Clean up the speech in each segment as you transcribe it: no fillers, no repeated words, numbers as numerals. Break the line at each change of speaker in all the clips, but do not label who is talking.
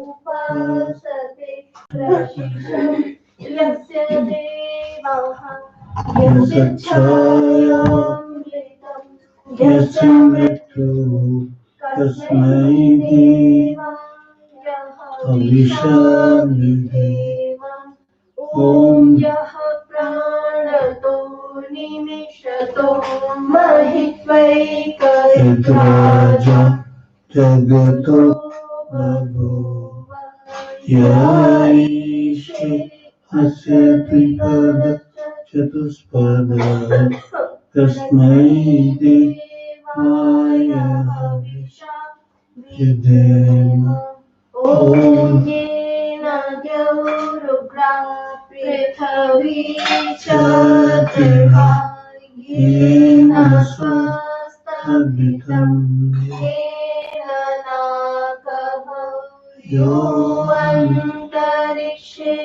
उपासते यस्य देवाः यस्य छायामृतं यस्य मृत्युः तस्मै देवाय हविषामिदेवम् ॐ यः प्राणतो निमिषतो महित्वैकराजा जगतो प्रभो यैषे अस्य त्रिपद चतुष्पद तस्मै देवाय हविषा विधेम ॐ येन द्यौरुग्रा पृथिवी च देवा येन स्वस्तभितं येन नाकः यो अन्तरिक्षे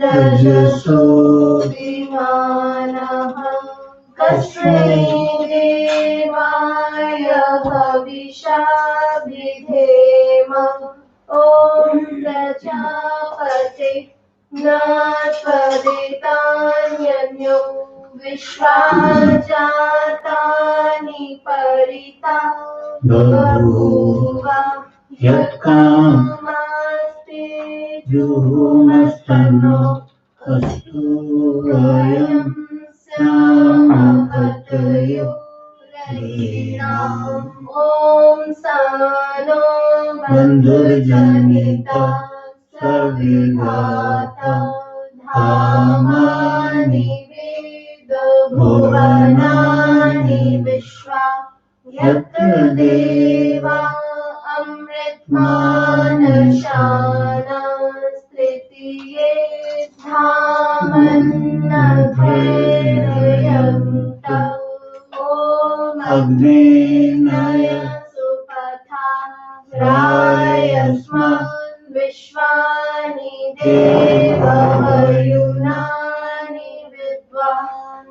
रजसो विमानः कस्मै देवाय हविषा विधेम ॐ प्रजापते नात्वदितान्यन्यो विश्वा जातानि परिता बभूव यत्कामास्ते जुहुमस्तनो अस्तु वयं स्यामपतयो ॐ सानो बन्धुर्जनिता सविधाता धामानि वेदभुवनानि विश्वा यत्र देवा अमृतमानशानास्त्रितीये धामन्नभैरयन्त ॐ अग्नेनय सुपथा रायस्मान् विश्वानि देवयुनानि विद्वान्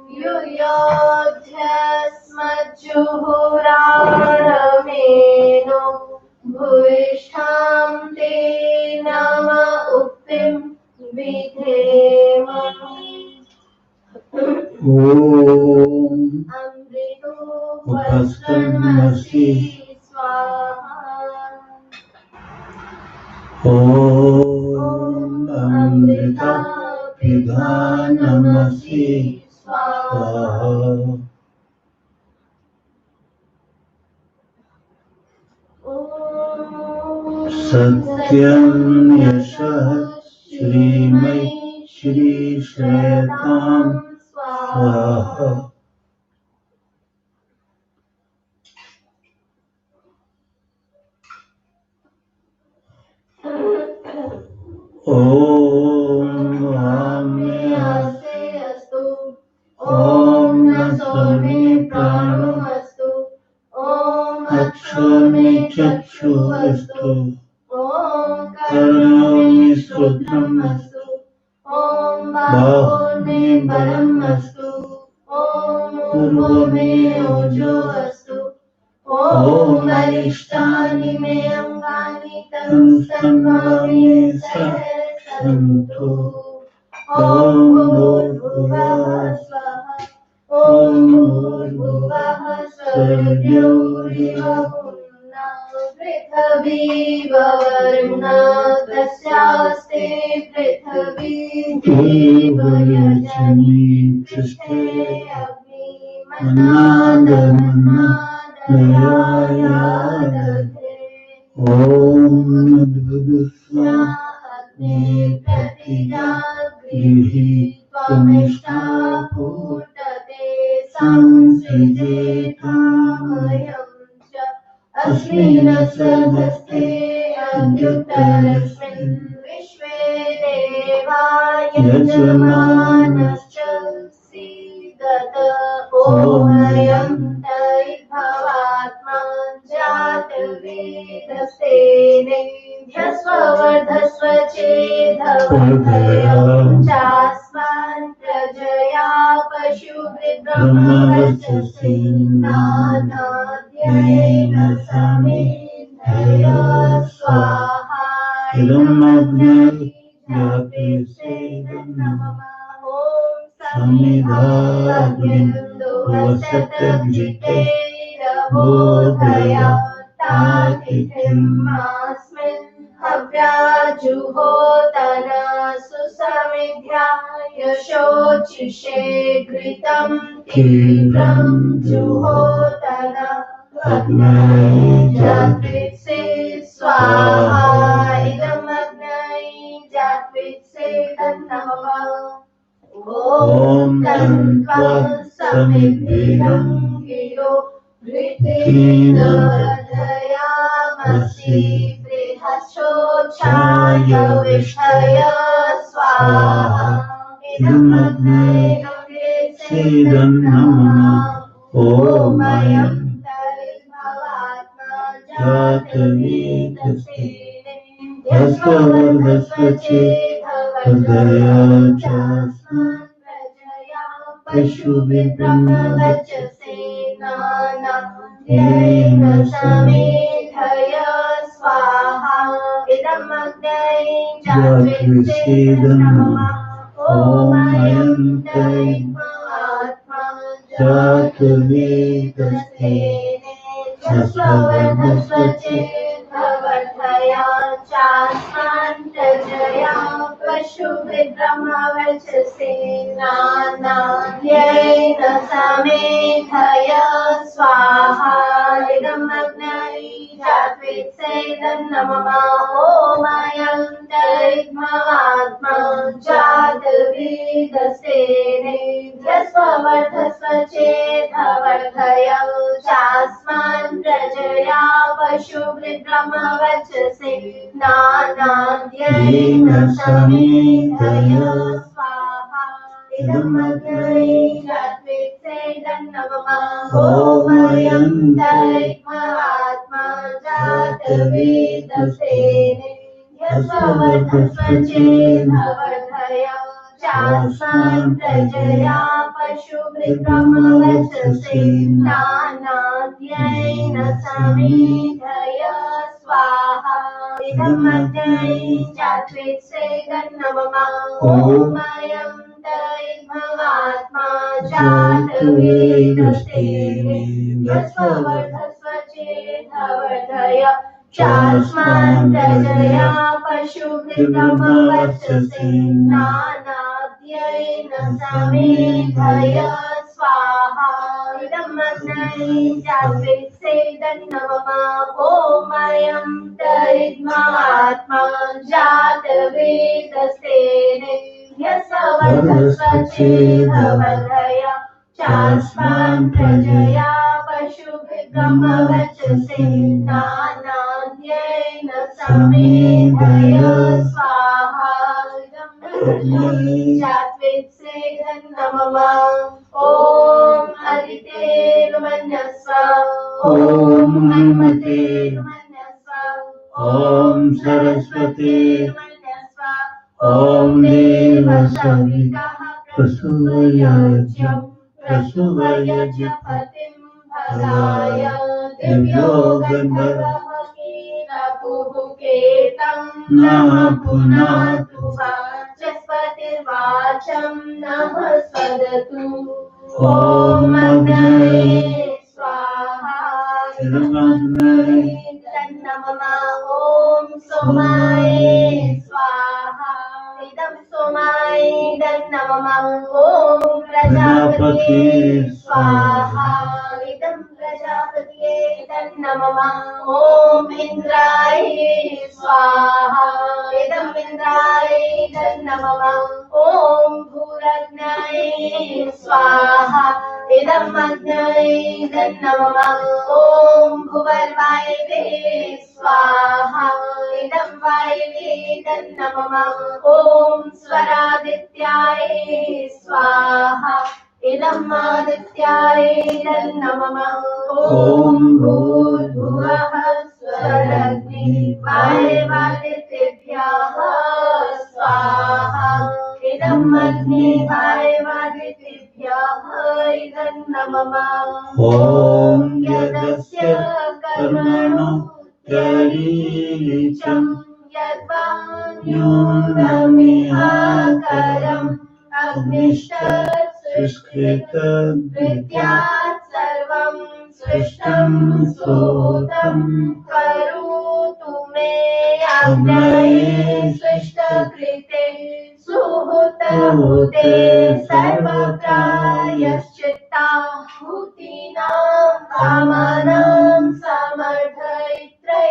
युयोध्यस्मज्जुहुराणमेनो भूयिष्ठां ते नम उक्तिं विधेम अमृतो भस्मसि स्वाहा ॐ अमृता पिधानमसि स्वाहा सत्यं यशः श्रीमयि श्रीश्रयतां स्वाहा ॐ वामे हस्ते अस्तु ॐ नसो मे प्राणो अस्तु ॐ अक्षो मे चक्षुः अस्तु ॐ कर्णो मे श्रोत्रम् अस्तु ॐ बाहो मे बलम् अस्तु ॐ पूर्वो मे ओजो अस्तु ॐ अरिष्टानि मे अङ्गानि तनुस्तन्वा मे सन्तु ॐ भूर्भुवः स्वः ॐ भूर्भुवः स्वर्गौरिवपुर्ना पृथिवी वरुणा तस्यास्ते पृथिवी देवयजनी पृष्ठे अग्नि मन्नादमन्नादयायादधे ॐ नुद्बुदुस्वा अग्ने प्रतिजागृहि त्वमिष्टा पूर्तते संसृजेतामयं च अस्मिन् सदस्ते अद्युत्तरस्मिन् विश्वे देवा यजमानश्च सीदत ॐ अयं तैर्भवात्मा जातवेदसेने ह्यस्ववर्धस्व चेदवर्धयं चास्मान् प्रजया पशुभिर्ब्रह्मवर्चसे नानाध्ययेन समेधय स्वाहा इदमग्ने जातवेत्सेदं नमः। ॐ समिधाग्निर्वसत्यजितेरबोधया तातिथिमास्मिन् हव्याजुहोतन सुसमिध्या यशोचिषे घृतं तीव्रं जुहोतन अग्नये जातवेत्से स्वाहा इदमग्नये जातवेत्सेदं नमः। ॐ तन्त्वा समिद्धिरं गिरो घृतेन वर्धयामसि बृहस्पतिश्चाय विष्ठय स्वाहा इदमग्नये जातवेत्सेदं नमः। ॐ अयं तद्भवात्मा जातवेदसे यस्वर्धस्वचेदया चास्मान् प्रजया पशुभिर्ब्रह्मवचसे नानाद्येन समेधय स्वाहा इदमग्नये जातवेत्सेदं नमः। ॐ अयं तद्भवात्मा जातवेदसे यस्वर्धस्वचेदया चास्मान् प्रजया पशुभिर्ब्रह्मवचसे नानाद्येन समेधय स्वाहा इदमग्नये जातवेत्सेदं नमः। ॐ अयं तद्भवात्मा जातवेदसे यस्वर्धस्वचेदया चास्मान् प्रजया पशुभिर्ब्रह्मवचसे नानाद्येन समेधय स्वाहा इदमग्नये जातवेत्सेदं नमः। ॐ अयं तद्भवात्मा जातवेदसे यस्वर्धस्वचेदया चास्मान् प्रजया पशुभिर्ब्रह्मवचसे नानाद्येन समेधय स्वाहा इदमग्नये जातवेत्सेदं नमः। ॐ अयं तद्भवात्मा जातवेदसे यस्वर्धस्वचेदया चास्मान् प्रजया पशुभिर्ब्रह्मवचसे नानाद्येन समेधय स्वाहा इदमग्नये जातवेत्सेदं नमः। ॐ अयं तद्भवात्मा जातवेदसे यस्वर्धस्वचेदया चास्मान् प्रजया पशुभिर्ब्रह्मवचसे नानाद्येन समेधय स्वाहा इदमग्नये जातवेत्सेदं नमः। ॐ अदितेर्मन्यस्व ॐ हनुमतेर्मन्यस्व ॐ सरस्वतेर्मन्यस्व ॐ देवसवितः प्रसूवयज्ञपतिं भगाय दिव्यो गन्धर्वः कीलपुहुकेतं नः पुनातु वाचस्पतिर्वाचं नः स्वदतु। ॐ अग्नये स्वाहा इदमग्नये तन्नमः। ॐ सोमाय स्वाहा इदं सोमाय तन्नमः। ॐ प्रजापतये स्वाहा इदं प्रजापतये तन्नमः। ॐ इन्द्राय स्वाहा इदं इन्द्राय तन्नमः। ॐ भूरग्नये स्वाहा इदं अग्नये तन्नमः। ॐ भुवर्वायवे स्वाहा इदं वायवे तन्नमः। ॐ स्वरादित्याय स्वाहा इदम् आदित्याय तन्नमः। ॐ भूर्भुवः स्वरग्निर्वायवादितेभ्यः स्वाहा इदम् अग्निर्वायवादितेभ्यः तन्नमः। ॐ यदस्य कर्मणो यदीचं यद्वा न्यूनमिहाकरम् अग्निष्टसृष्कृतद्विद्यात् सर्वं सृष्टं सोऽहं करोतु मे अग्नये सृष्टकृते सुहृतहुते सर्वप्रायश्चित्ता भूतीनां कामानां समर्थयित्रै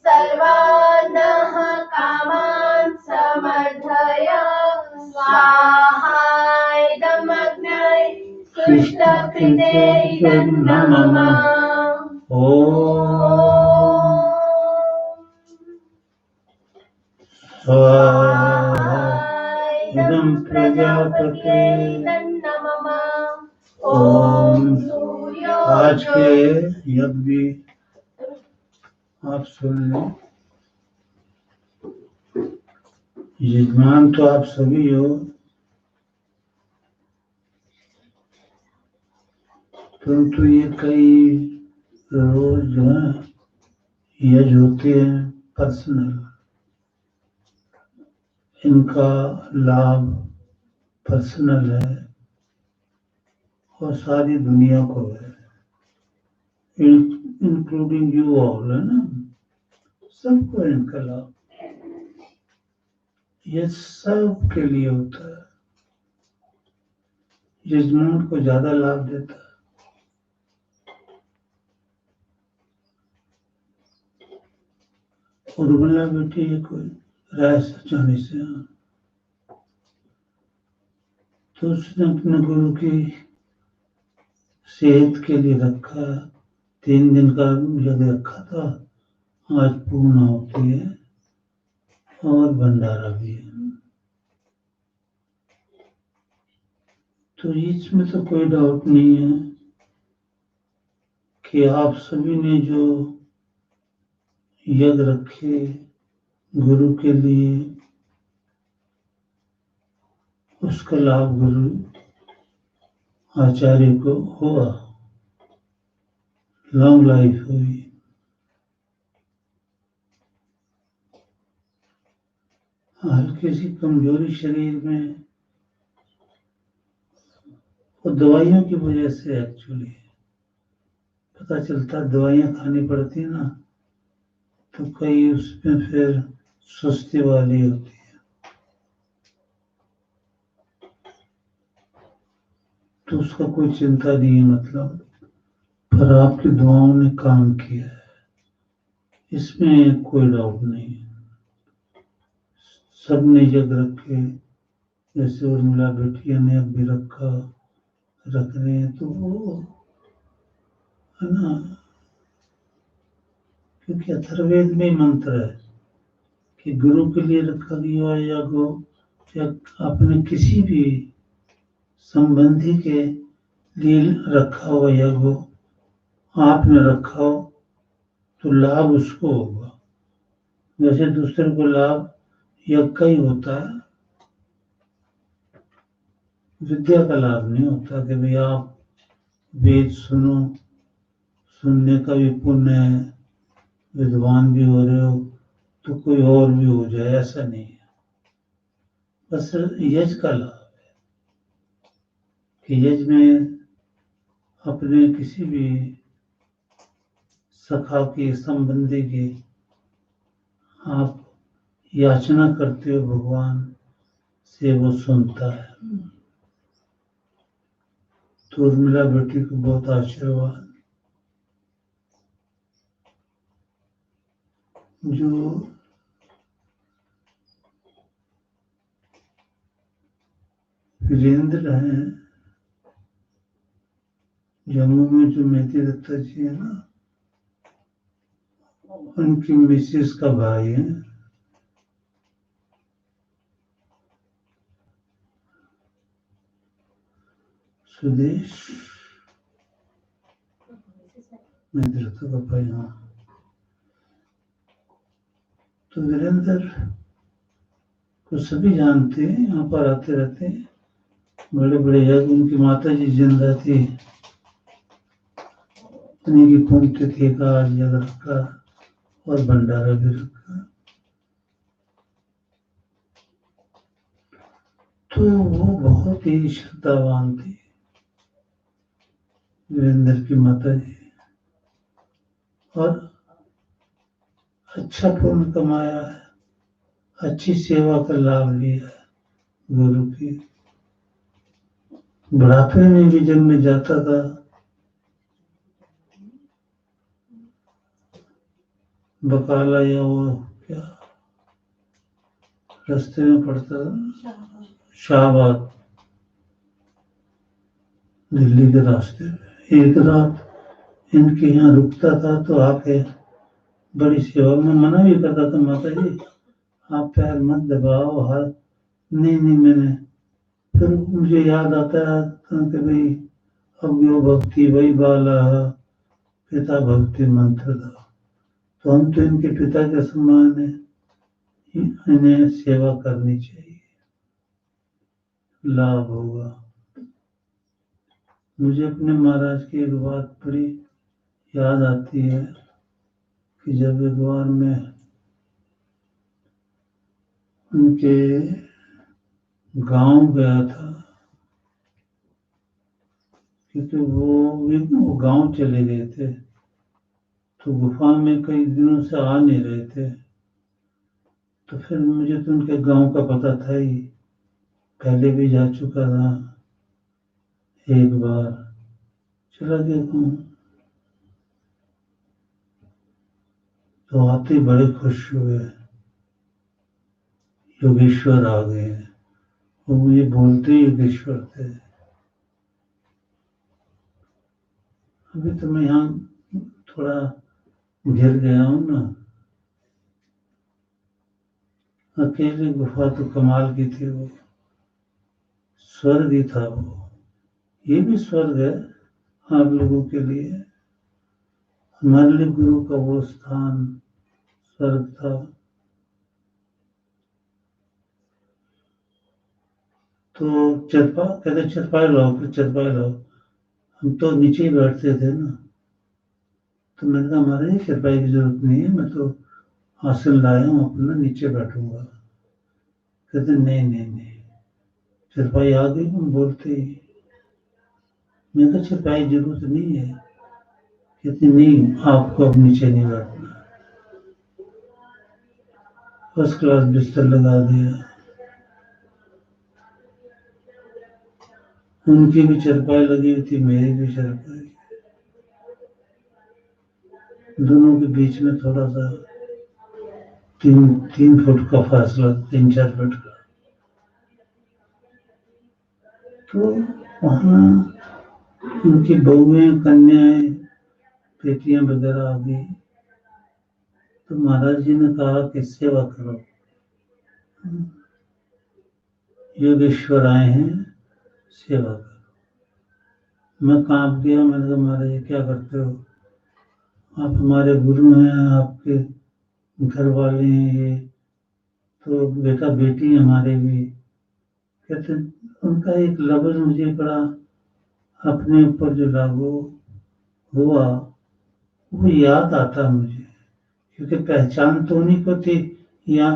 सर्वानः कामान् समर्थय स्वाहा इदमग्नये सृष्टकृते इदं नमः स्वाहा इदं प्रजापते नमः ओम सूर्यो। आज के यज्ञ आप सुन लें। यजमान तो आप सभी हो, परंतु ये कई रोज जो है यज्ञ होते हैं पर्सनल, इनका लाभ पर्सनल है और सारी दुनिया को है, इंक्लूडिंग यू ऑल, है ना, सबको इनका लाभ, ये सब के लिए होता है। यजमान को ज्यादा लाभ देता है। और उर्मिला बेटी ये कोई राय सचाने से, तो उसने अपने गुरु की सेहत के लिए रखा, 3 दिन का यज्ञ रखा था, आज पूर्ण होती है और भंडारा भी है। तो इसमें तो कोई डाउट नहीं है कि आप सभी ने जो यज्ञ रखे गुरु के लिए, उसका लाभ गुरु आचार्य को हुआ, लॉन्ग लाइफ हुई। हल्की सी कमजोरी शरीर में, वो दवाइयों की वजह से एक्चुअली पता चलता, दवाइयां खानी पड़ती है ना, तो कई उसमें फिर सुस्ती वाली होती है, तो उसका कोई चिंता नहीं है, मतलब पर आपकी दुआओं ने काम किया है, इसमें कोई डाउट नहीं। सबने यज्ञ रखे, जैसे उर्मिला बेटिया ने अभी रख रहे हैं, तो वो है ना, क्योंकि अथर्ववेद में मंत्र है कि गुरु के लिए रखा गया यज्ञ हो या अपने किसी भी संबंधी के लिए रखा हुआ यज्ञ हो, आपने रखा हो तो लाभ उसको होगा, वैसे दूसरे को लाभ यज्ञ का ही होता है, विद्या का लाभ नहीं होता कि भाई आप वेद सुनो, सुनने का भी पुण्य है, विद्वान भी हो रहे हो तो कोई और भी हो जाए, ऐसा नहीं है। बस यज्ञ का लाभ है कि यज्ञ में अपने किसी भी सखा के संबंधी की आप याचना करते हो, भगवान से वो सुनता है। तो उर्मिला बेटी को बहुत आशीर्वाद, जो वीरेंद्र हैं जम्मू में, जो मेहती दत्ता जी है ना, उनकी मिसेस का भाई है, सुदेश मेहती दत्ता का भाई। हाँ, तो वीरेंद्र को सभी जानते हैं, यहाँ पर आते रहते हैं, बड़े बड़े यज्ञ, उनकी माता जी जिंदा थी, उन्हीं की पुण्यतिथि का आज यज्ञ रखा और भंडारा भी रखा। तो वो बहुत ही श्रद्धावान थी, वीरेंद्र की माता जी, और अच्छा पुण्य कमाया है, अच्छी सेवा का लाभ लिया है गुरु की। बुढ़ापे में भी जब मैं जाता था, बकाला या वो क्या रास्ते में पड़ता था, शाहबाद, दिल्ली के रास्ते में एक रात इनके यहाँ रुकता था, तो आके बड़ी सेवा में मना भी करता था, माता जी आप पैर मत दबाओ, हाथ नहीं मैंने, फिर मुझे याद आता है कि भाई अब यो भक्ति वही बाला पिता भक्ति मंत्र था, तो हम तो इनके पिता के समान है, इन्हें सेवा करनी चाहिए, लाभ होगा। मुझे अपने महाराज की एक बात बड़ी याद आती है कि जब एक बार मैं उनके गांव गया था, क्योंकि वो गांव चले गए थे, तो गुफा में कई दिनों से आ नहीं रहे थे, तो फिर मुझे तो उनके गांव का पता था ही, पहले भी जा चुका था एक बार, चला गया हूँ। तो आते बड़े खुश हुए, योगेश्वर आ गए हैं, वो मुझे बोलते ही योगेश्वर थे। अभी तो मैं यहाँ थोड़ा घिर गया हूँ ना, अकेले गुफा तो कमाल की थी, वो स्वर्ग ही था वो, ये भी स्वर्ग है आप लोगों के लिए, हमारे लिए गुरु का वो स्थान स्वर्ग था। तो चरपा कहते चरपाए लो, फिर चरपाए लो, हम तो नीचे ही बैठते थे ना, तो मैंने कहा हमारे चरपाई की जरूरत नहीं है, मैं तो आसन लाया हूँ अपना, नीचे बैठूंगा। कहते नहीं, चरपाई आ गई, हम बोलते ही, मैं कहा चरपाई की जरूरत नहीं है, कहते नहीं आपको अब नीचे नहीं बैठना। फर्स्ट क्लास बिस्तर लगा दिया, उनकी भी चरपाई लगी हुई थी, मेरी भी चरपाई, दोनों के बीच में थोड़ा सा 3 फुट का फासला, 3-4 फुट का। तो वहाँ उनकी बहुएं, कन्याएं, बेटियां वगैरह आ गई, तो महाराज जी ने कहा कि सेवा करो, योगेश्वर आए हैं, सेवा करो। मैं कांप गया, मैंने कहा महाराज जी क्या करते हो, आप हमारे गुरु हैं, आपके घर वाले हैं ये, तो बेटा बेटी हमारे भी। कहते उनका एक लफ्ज मुझे बड़ा अपने ऊपर जो लागू हुआ, वो याद आता मुझे, क्योंकि पहचान तो उन्हीं को थी, या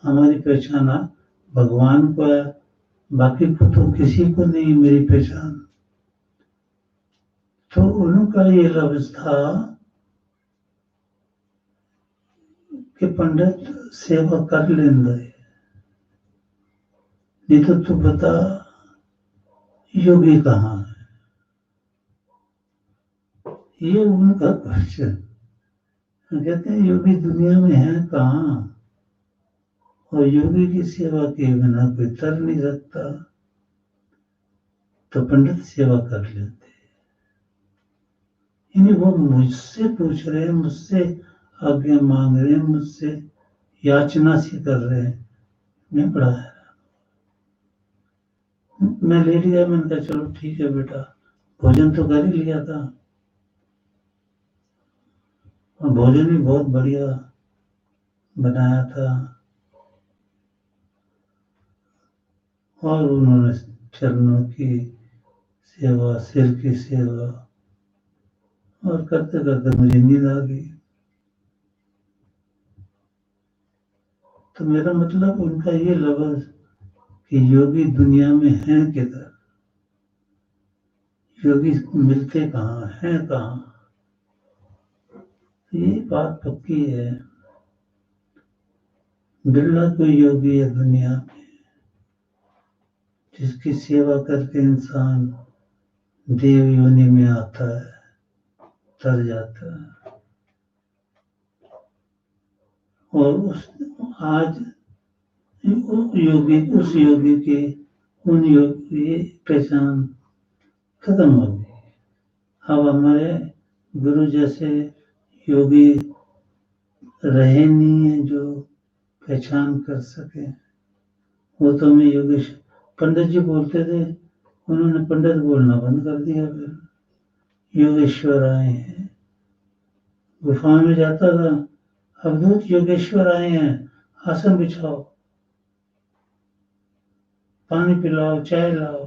हमारी पहचान भगवान को है, बाकी को तो किसी को नहीं मेरी पहचान। तो उनका ये लफ्ज था कि पंडित सेवा कर लेंगे, नहीं तो तू बता योगी कहाँ है, ये उनका क्वेश्चन। कहते हैं योगी दुनिया में है कहाँ, और योगी की सेवा के बिना कोई तर नहीं सकता, तो पंडित सेवा कर लेते। यानी वो मुझसे पूछ रहे हैं, मुझसे आज्ञा मांग रहे हैं, मुझसे याचना सी कर रहे हैं, मैं बड़ा है। मैं लेट गया, मैंने कहा चलो ठीक है बेटा, भोजन तो कर ही लिया था, और भोजन भी बहुत बढ़िया बनाया था, और उन्होंने चरणों की सेवा, सिर की सेवा, और करते करते मुझे नींद आ गई। तो मेरा मतलब उनका ये लफ्ज कि योगी दुनिया में हैं किधर, योगी मिलते कहाँ हैं, कहाँ। ये बात पक्की है, बिरला कोई योगी है दुनिया में जिसकी सेवा करके इंसान देव योनि में आता है, तर जाता है। और आज उस योगी की उन योगी की पहचान खत्म हो गई। अब हमारे गुरु जैसे योगी रहे नहीं है जो पहचान कर सके। वो तो हमें योगेश पंडित जी बोलते थे, उन्होंने पंडित बोलना बंद कर दिया। फिर योगेश्वर आए हैं, गुफा में जाता था, अवधूत योगेश्वर आए हैं, आसन बिछाओ, पानी पिलाओ, चाय लाओ।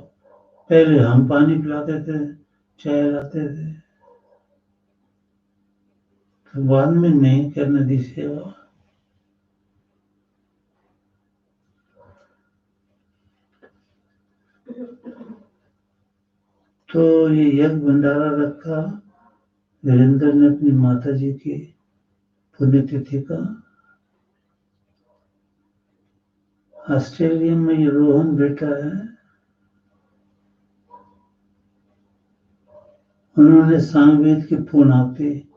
पहले हम पानी पिलाते थे, चाय लाते थे, तो बाद में नहीं करने दी सेवा। तो ये यज्ञ भंडारा रखा वीरेंद्र ने अपनी माता जी की पुण्यतिथि का। ऑस्ट्रेलिया में ये रोहन बेटा है, उन्होंने सामवेद की पूर्णाहुति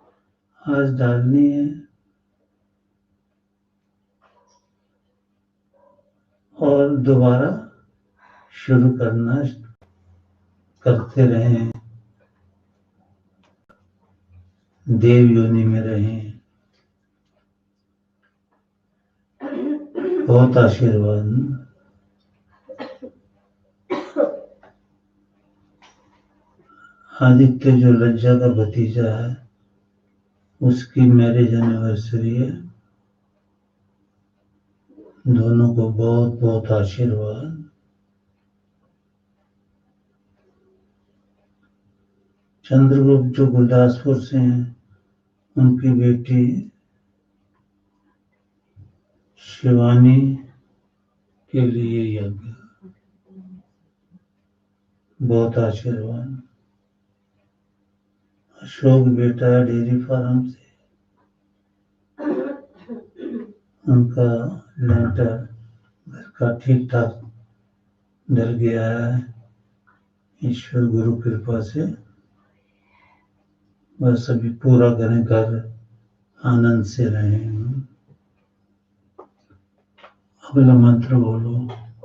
आज डालनी है और दोबारा शुरू करते रहें, देव योनि में रहें। बहुत आशीर्वाद। आदित्य जो लज्जा का भतीजा है, उसकी मैरिज एनिवर्सरी है। दोनों को बहुत बहुत आशीर्वाद। चंद्रगुप्त जो गुरदासपुर से हैं, उनकी बेटी शिवानी के लिए यज्ञ, बहुत आशीर्वाद। अशोक बेटा डेयरी फार्म से, उनका लेंटर घर का ठीक ठाक डल गया है, ईश्वर गुरु कृपा से। बस अभी पूरा करें, घर आनंद से रहें। अगला मंत्र बोलो।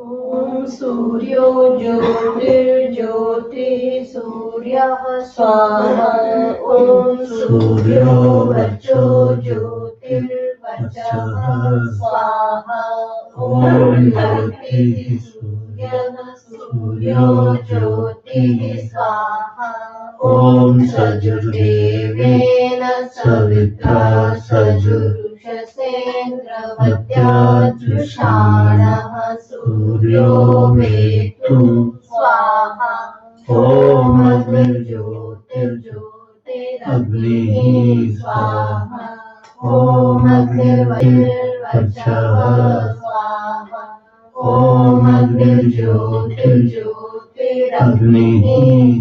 ओम सूर्यो ज्योतिर्ज्योति सूर्यः स्वाहा। ओम सूर्यो वचो ज्योतिर्वचः स्वाहा। ओम ज्योतिः सूर्यः सूर्यो ज्योतिः स्वाहा। ओम सजुर्देवेन सवित्रा सजुरुषसेन्द्रवत्याजुषाणः सूर्यो वेत्तु स्वाहा। ओम अग्निर्ज्योतिर्ज्योतिरग्निः स्वाहा। ओम अग्निर्वचः स्वाहा। ओम अग्निर्ज्योतिर्ज्योतिरग्निः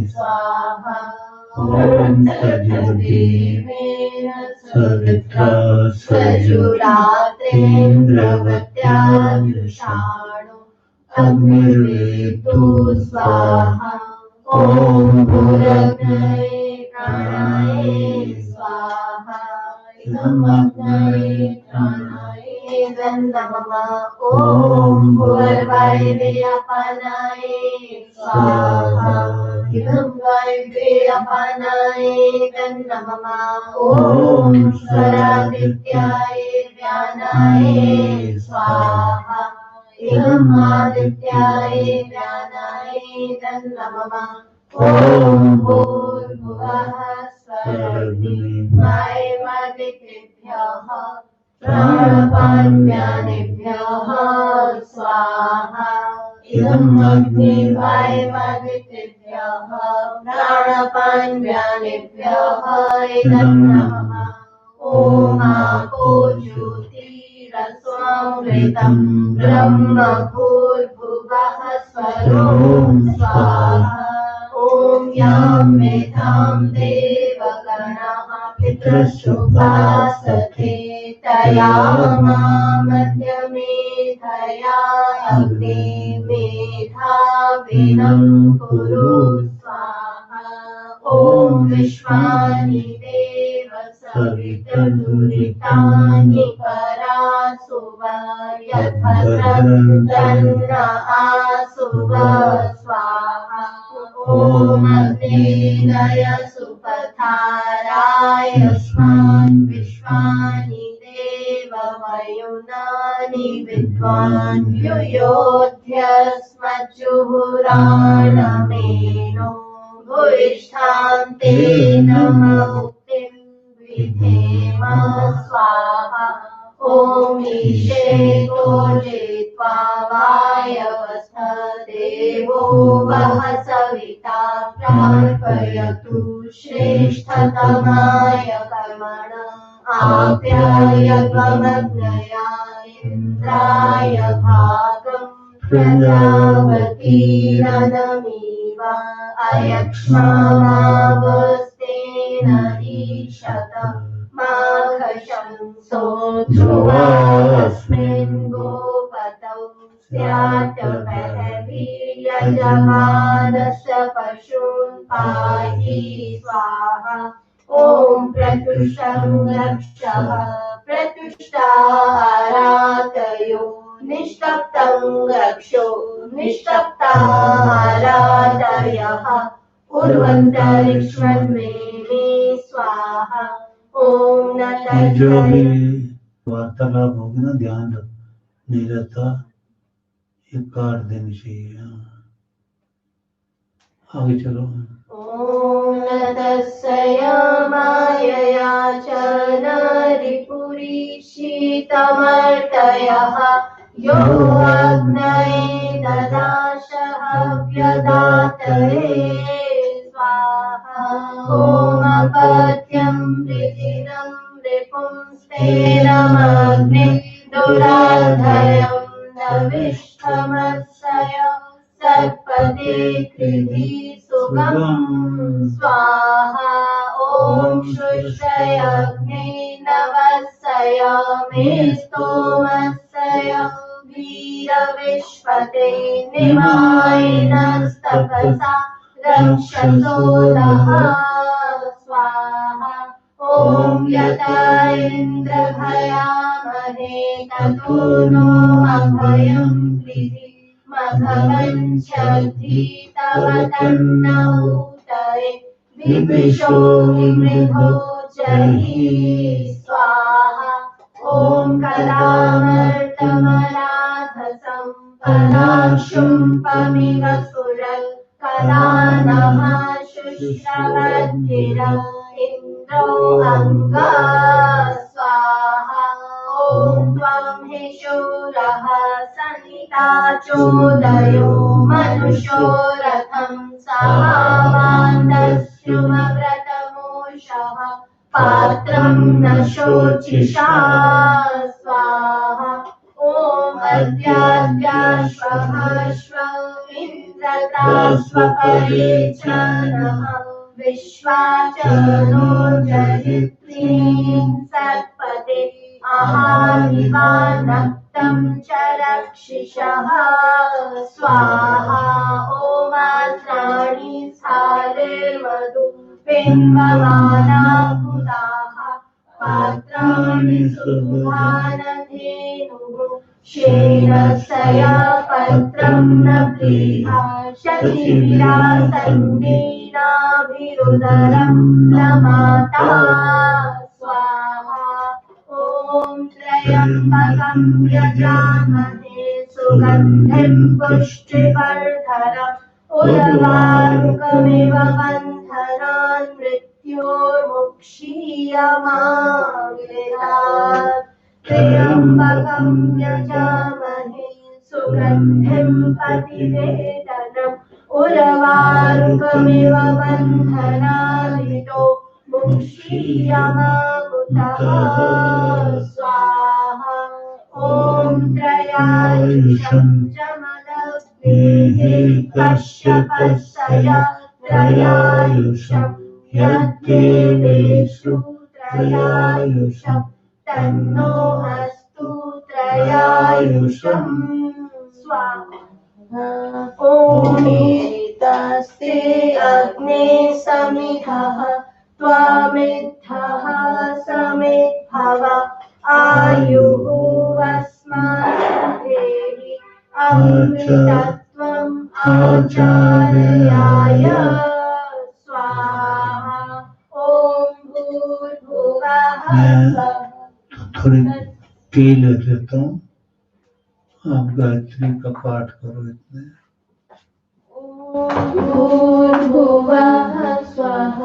स्वाहा। ओम सजुर्देवेन सवित्रा सजुरातेन्द्रवत्याजुषाणो अग्निर्वेत्तु स्वाहा। ओम भूरग्नये प्राणाय स्वाहा। इदम् अग्नये प्राणाय नमः। ओम भूर्भुवस्सुः स्वाहा। इदम् वायुवेयपानाय नमः। ओम स्वरादित्याय ज्ञानाय स्वाहा। इदम् आदित्याय ज्ञानाय नमः। ओम भूर्भुवः स्वरादित्याय प्राणपान्यानेभ्यः स्वाहा। इदम् अग्निवायुवादितेभ्यः प्राणपान्यानेभ्यः इदम् नमः। ओम आपो ज्योतिरस्वामृतं ब्रह्म भूर्भुवः स्वरों स्वाहा। ॐ यां मेधां देवगणाः पितृषुपासते तया मध्यमेधया अग्ने मेधाविनं कुरु स्वाहा। ॐ विश्वानि देव सवितुर्दुरितानि परासुव यद्भद्रं तन्न आसुव स्वाहा। ॐ अग्नेय सुपथाराय यस्मान् विश्वानि देव वयुनानि विद्वान् युयोध्यस्मज्जुहुराणमेनो भूयिष्ठान्तेन मुक्तिं विधेम स्वाहा। ॐ ईशे कोजित्वा वायवस्थ देवो वः सविता प्रार्पयतु श्रेष्ठतमाय कर्मण आप्यायत्वमग्नया इन्द्राय भागं प्रजापतिरदमिव अयक्ष्मावस्तेन ईशत माघशंसो ध्रुवास्मिन् गोपतौ स्यात् पहवी यजमानस्य पशून् पाहि स्वाहा। ॐ प्रतुष्टं रक्षः प्रतुष्टारातयो निष्टप्तं रक्षो निष्टप्तारातयः उर्वन्तरिक्ष्मन्मेने स्वाहा। ॐ न
जो भी
तर्जय
वार्तालाप होगी ना, ध्यान रख, नहीं रहता ये काट देनी चाहिए। आगे चलो।
ॐ न तस्य मायया च नरिपुरीक्षितमर्तयः यो अग्नये ददाशः व्यदातये स्वाहा। ॐ अपत्यं वृजिनं रिपुंस्तेनमग्ने दुराधयं न विष्ठमत्सय सत्पदे कृधि सुगं स्वाहा। ॐ शुष्यग्ने नवस्सय मेस्तोमस्सय वीरविश्वते निमायिनस्तपसा रक्षसो नः स्वाहा। ॐ यथा इन्द्रभयामहे ततो नो अभयं कृधि मघवञ्चद्धि तव तन्नऊतये विपिशो विमृधो जहि स्वाहा। ॐ कलामर्तमराधसं पराशुम्पमिव सुरः कला नः शुश्रवद्गिर इन्द्रो अङ्गा स्वाहा। ॐ त्वं हि शूरः सनिता चोदयो मनुष्यो रथं सहावान्दस्युमव्रतमोषः पात्रं न शोचिषा स्वाहा। ॐ अद्याद्याश्वः श्व इन्द्रदास्वपरेचनः विश्वाचनो जरित्रीं सत्पते आहारिवानक्तं च रक्षिषः स्वाहा। ॐ आत्राणि स्थालिर्मधु पिन्वमाना भूताः पात्राणि सुधानधेनुः क्षेनसया पत्रं न प्रीहा शचिरा सन्नीनाभिरुदरं न माता स्वाहा। ॐ त्र्यम्बकं यजामहे सुगन्धिं पुष्टिवर्धनम् उर्वारुकमिव बन्धनान् मृत्योर्मुक्षीयमामृतात्। त्र्यम्बकं यजामहे सुगन्धिं प्रतिवेदनम् उर्वारुकमिव बन्धनान्तो मुक्षीयमामृतः स्वाहा। ॐ त्रयायुषं च कश्यपस्य त्रयायुषं यद्देवेषु त्रयायुषं तन्नो अस्तु त्रयायुषं स्वाहा। ओमेतस्ते अग्ने समिधः त्वमिद्धः समिद्भव आयुः अस्मद्देहि अमृतत्वम् आचार्याय स्वाहा। ओम भूर्भुवः
थोड़ी तेल लेता हूँ, आप गायत्री का पाठ करो इतने।
भूर्भुवः स्वः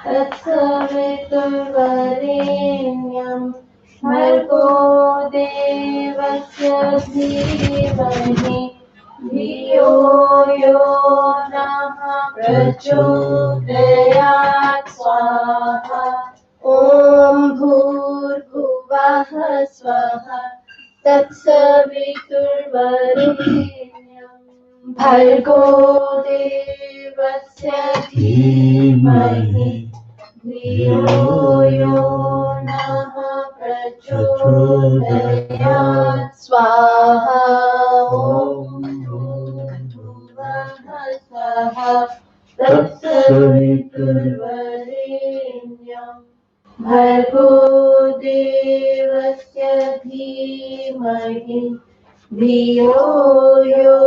तत्सवितुर्वरेण्यं भर्गो देवस्य धीमहि धियो यो नः प्रचोदयात् स्वाहा। ॐ भूर्भुवः स्वः तत्सवितुर्वरेण्यं भर्गो देवस्य धीमहि धियो यो नः प्रचोदयात् स्वाहा। ॐ भूर्भुवः स्वः तत्सवितुर्वरेण्यं भर्गो देवस्य धीमहि धियो यो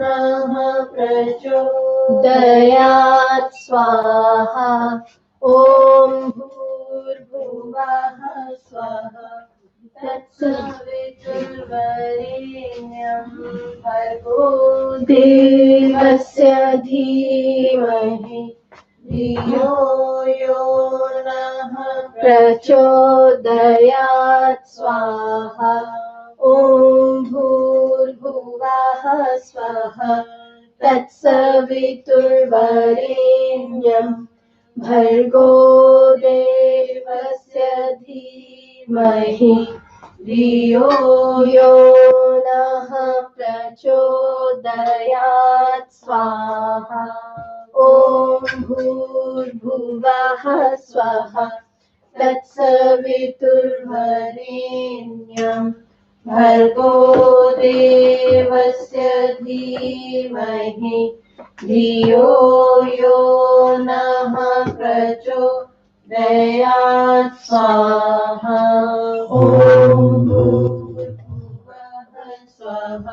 नः प्रचोदयात् स्वाहा। ॐ भूर्भुवः स्वः तत्सवितुर्वरेण्यं भर्गो देवस्य धीमहि धियो यो नः प्रचोदयात् स्वाहा। ॐ भूर्भुवः स्वः तत्सवितुर्वरेण्यं भर्गो देवस्य धीमहि धियो यो नः प्रचोदयात् स्वाहा। ॐ भूर्भुवः स्वः तत्सवितुर्वरेण्यं भर्गो देवस्य धीमहि धियो यो नः प्रचोदयात् स्वाहा। ॐ भूर्भुवः स्वः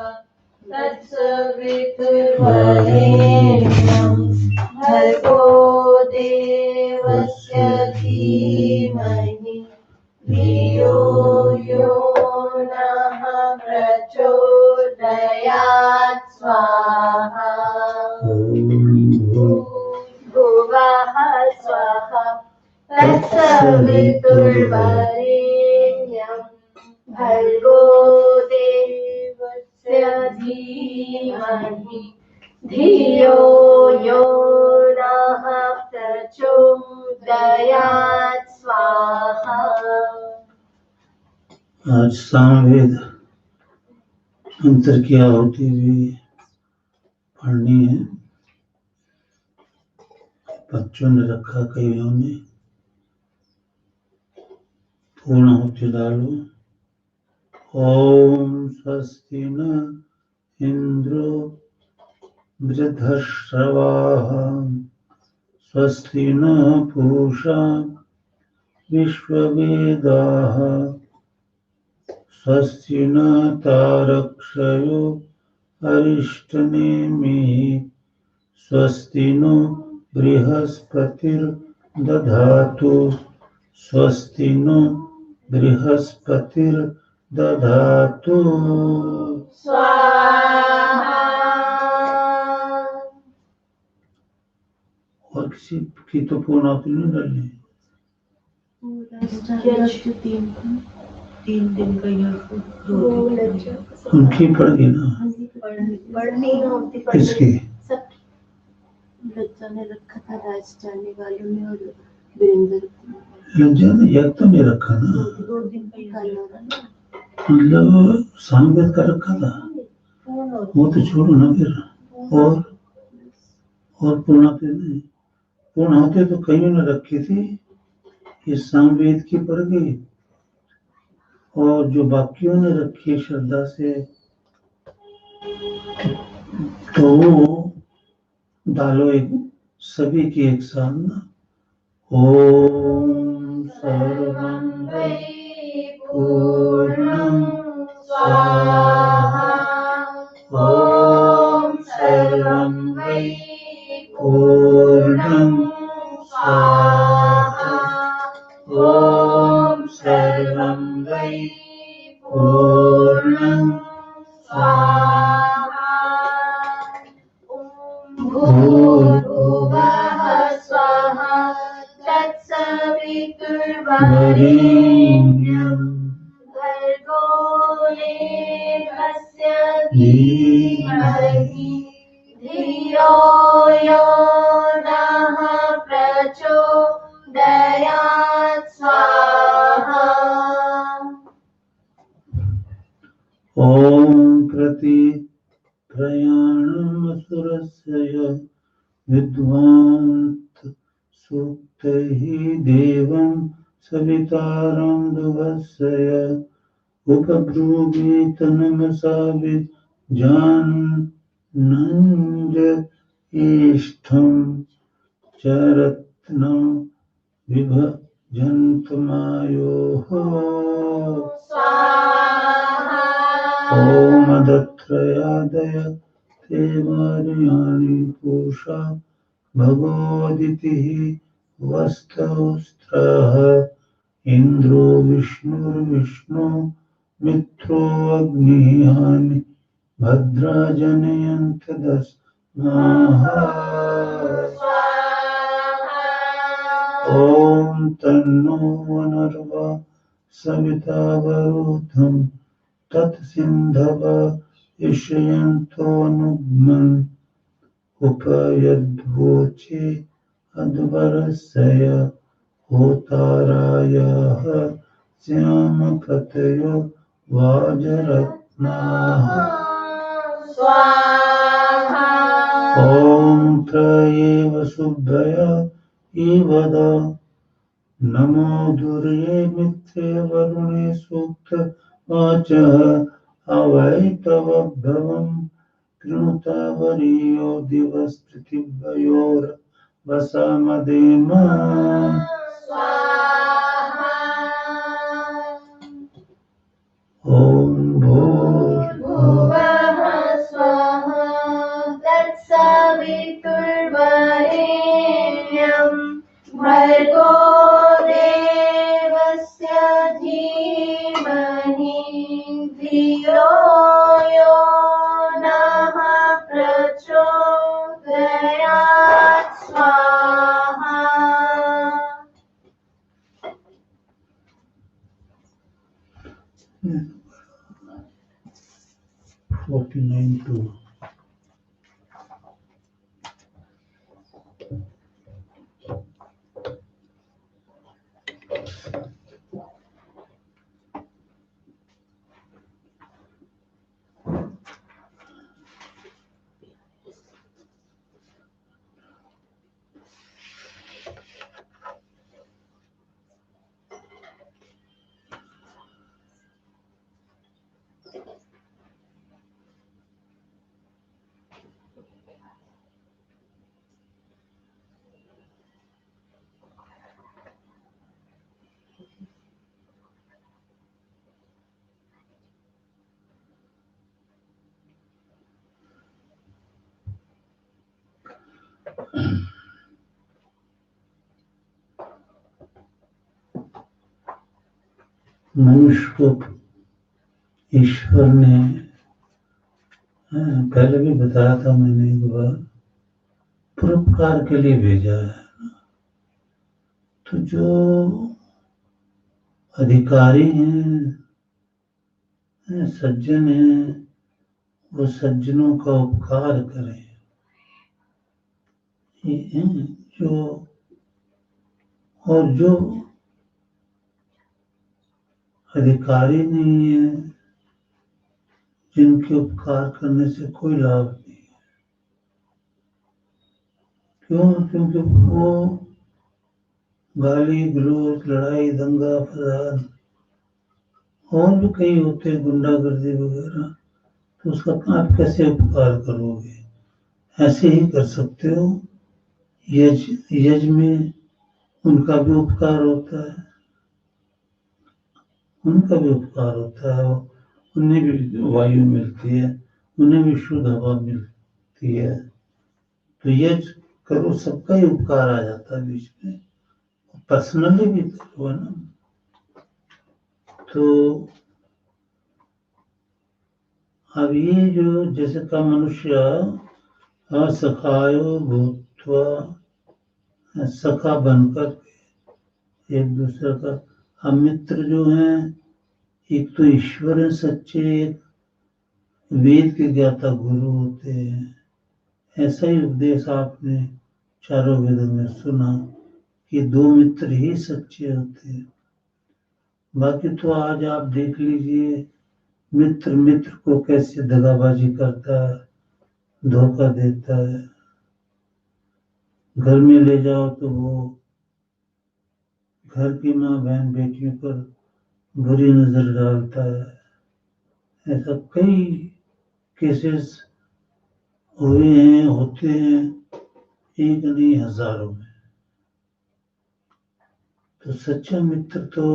तत्सवितुर्वरेण्यं भर्गो देवस्य धीमहि धियो यो नः प्रचोदयात् स्वाहा। भूर्भुवः स्वः तत्सवितुर्वरेण्यं भर्गो देवस्य धीमहि धियो यो नः प्रचोदयात् स्वाहा।
आज सामवेद मंत्र की आहुति भी पढ़नी है। बच्चों ने रखा, कईयों ने। पूर्ण आहुति डालो। ओम स्वस्ति न इंद्रो वृद्धश्रवाः स्वस्ति न पूषा विश्ववेदाः स्वस्ति न तारक्षयो अरिष्टनेमिः स्वस्ति नो बृहस्पतिर्दधातु स्वस्ति नो बृहस्पतिर्दधातु
स्वाहा।
और किसी की तो पूर्ण आहुति नहीं डालनी।
तीन दिन का या
उनकी पड़ेगी ना,
पढ़नी होती
किसकी?
लज्जा ने रखा था, राजस्थानी वालों ने और वीरेंद्र
लज्जा ने यज्ञ तो नहीं रखा ना,
2 दिन का ही
मतलब सामवेद का रखा था। वो तो छोड़ो ना फिर। और पूर्णाहुति नहीं, पूर्णाहुति तो कईयों ने रखी थी, ये सामवेद की पड़ गई, और जो बाकियों ने रखी श्रद्धा से तो वो डालो एक सभी की एक साथ ना। ओम सर्वं वै पूर्णं स्वाहा। ओम सर्वं वै पूर्णं स्वाहा। ओम सर्वं वै पूर्णं स्वाहा। भूर्भुवः स्वः तत्सवितुर्वरेण्यं भर्गो देवस्य धीमहि धियो यो नः प्रचोदयात् स्वाहा। ॐ प्रयाणमसुरस्य विद्वांस सूक्तैः देवं सवितारं दुवस्य उपब्रूवीत नमसा विजानन्ज इष्ठं च रत्नं विभजन्तमायोः। ॐ अदत्रयादय ते वार्याणि पूषा भगोदितिः वस्तुस्त्रः इन्द्रो विष्णुर्विष्णु मित्रो अग्निहानि भद्रा जनयन्त दस्माः। ॐ तन्नो वनर्वा सविता वरुधं तत्सिन्धव इषयन्तोऽनुग्मन् उपयद्वोचे अध्वरस्य होतारायाः श्यामकतयो वाजरत्नाः। स्वाहा। ॐ त्रये वसुभ्यय इवद नमो दुर्ये मित्रे वरुणे सूक्त वाचः अवैतव भवम् कृणुता वरीयो दिवस्पृथिव्योर्वसामदेम। ॐ भूर्भुवः स्वः तत्सवितुर्वरेण्यं भर्गो देवस्य धीमहि धियो यो नः प्रचोदयात् स्वाहा। 49-2 मनुष्य को ईश्वर ने पहले भी बताया था मैंने एक बार, परोपकार के लिए भेजा है। तो जो अधिकारी हैं, सज्जन हैं, वो सज्जनों का उपकार करें। जो अधिकारी नहीं है, जिनके उपकार करने से कोई लाभ नहीं है। क्यों? क्योंकि वो गाली गलौज, लड़ाई, दंगा फसाद और भी कई होते हैं, गुंडागर्दी वगैरह, तो उसका आप कैसे उपकार करोगे? ऐसे ही कर सकते हो। यज में उनका भी उपकार होता है, उनका भी उपकार होता है, उन्हें भी वायु मिलती है, उन्हें भी शुद्ध हवा मिलती है। तो यज करो, सबका ही उपकार आ जाता है बीच में, पर्सनली भी करो ना। तो अब ये जो जैसे का मनुष्य असखायो भूत्वा, सखा बनकर एक दूसरे का, हम मित्र जो हैं, एक तो ईश्वर है सच्चे, एक वेद के ज्ञाता गुरु होते हैं। ऐसा ही उपदेश आपने चारों वेदों में सुना कि दो मित्र ही सच्चे होते हैं। बाकी तो आज आप देख लीजिए, मित्र मित्र को कैसे दगाबाजी करता है, धोखा देता है। घर में ले जाओ तो वो घर की माँ बहन बेटियों पर बुरी नजर डालता है। ऐसा कई केसेस हुए हैं, होते हैं, एक नहीं हजारों में। तो सच्चा मित्र तो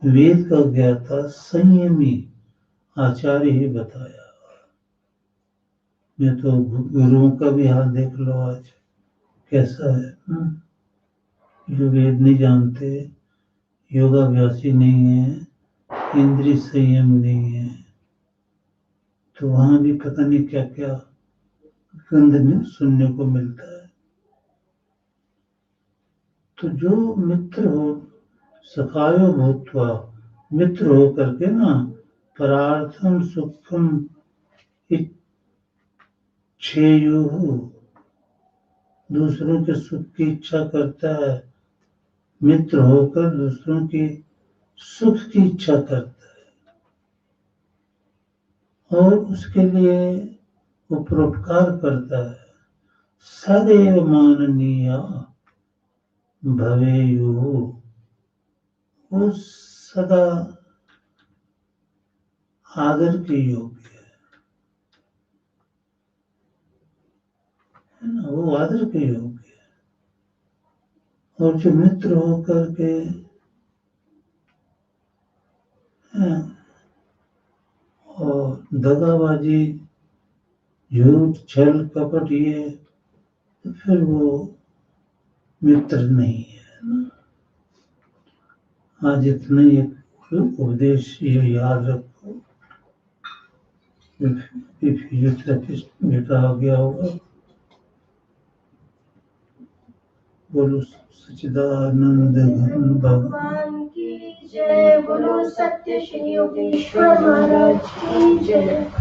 वेद का ज्ञाता संयमी आचार्य ही बताया। ये तो गुरुओं का भी हाल देख लो आज कैसा है। जो वेद नहीं जानते, योगाभ्यासी नहीं है, इंद्रिय संयम नहीं है, तो वहां भी पता नहीं क्या क्या गंध सुनने को मिलता है। तो जो मित्र हो, सखायो भूत्वा, मित्र हो करके ना, परार्थम सुखम इच्छेयु, दूसरों के सुख की इच्छा करता है, मित्र होकर दूसरों की सुख की इच्छा करता है और उसके लिए वो परोपकार करता है। सदैव माननीय भवेयु, वो सदा आदर के योग्य है ना, वो आदर के योग्य है। और जो मित्र होकर के और दगाबाजी, झूठ, छल, कपट, ये तो फिर वो मित्र नहीं है ना। आज इतना ही उपदेश ये याद रखो। फिजियोथेरेपिस्ट बेटा आ गया होगा। बोलो सच्चिदानंद घन
भगवान की जय। बोलो सत्य श्री योगेश्वर महाराज की जय।